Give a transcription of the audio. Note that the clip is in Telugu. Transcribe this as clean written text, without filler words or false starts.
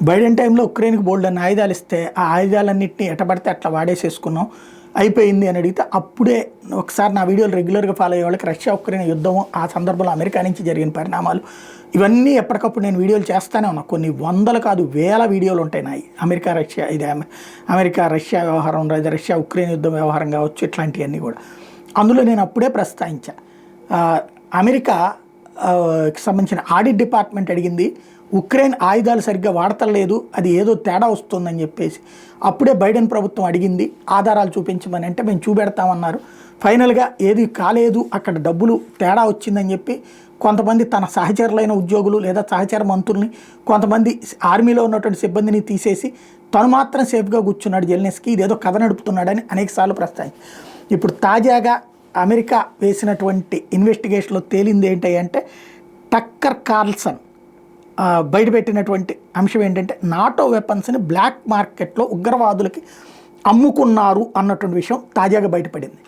బైడెన్ టైంలో ఉక్రెయిన్కి బోల్డ్ అన్న ఆయుధాలు ఇస్తే ఆ ఆయుధాలన్నింటినీ ఎటబడితే అట్లా వాడేసేసుకున్నాం అయిపోయింది అని అడిగితే అప్పుడే ఒకసారి నా వీడియోలు రెగ్యులర్గా ఫాలో అయ్యే వాళ్ళకి రష్యా ఉక్రెయిన్ యుద్ధం ఆ సందర్భంలో అమెరికా నుంచి జరిగిన పరిణామాలు ఇవన్నీ ఎప్పటికప్పుడు నేను వీడియోలు చేస్తానే ఉన్నా. కొన్ని వందలు కాదు వేల వీడియోలు ఉంటాయి నాయి. అమెరికా రష్యా అమెరికా రష్యా వ్యవహారం లేదా రష్యా ఉక్రెయిన్ యుద్ధం వ్యవహారం కావచ్చు, ఇట్లాంటివన్నీ కూడా అందులో నేను అప్పుడే ప్రస్తావించా. అమెరికా కి సంబంధించిన ఆడిట్ డిపార్ట్మెంట్ అడిగింది ఉక్రెయిన్ ఆయుధాలు సరిగ్గా వాడతలేదు, అది ఏదో తేడా వస్తుందని చెప్పేసి. అప్పుడే బైడెన్ ప్రభుత్వం అడిగింది ఆధారాలు చూపించమని, అంటే మేము చూపెడతామన్నారు. ఫైనల్గా ఏది కాలేదు, అక్కడ డబ్బులు తేడా వచ్చిందని చెప్పి కొంతమంది తన సహచరులైన ఉద్యోగులు లేదా సహచర మంత్రుల్ని కొంతమంది ఆర్మీలో ఉన్నటువంటి సిబ్బందిని తీసేసి తను మాత్రం సేఫ్గా కూర్చున్నాడు జెలెన్స్కీ, ఇదేదో కథ నడుపుతున్నాడని అనేకసార్లు ప్రస్తావించి. ఇప్పుడు తాజాగా అమెరికా వేసినటువంటి ఇన్వెస్టిగేషన్లో తేలింది ఏంటంటే టక్కర్ కార్ల్సన్ బయటపెట్టినటువంటి అంశం ఏంటంటే నాటో వెపన్స్ని బ్లాక్ మార్కెట్లో ఉగ్రవాదులకి అమ్ముకున్నారు అన్నటువంటి విషయం తాజాగా బయటపడింది.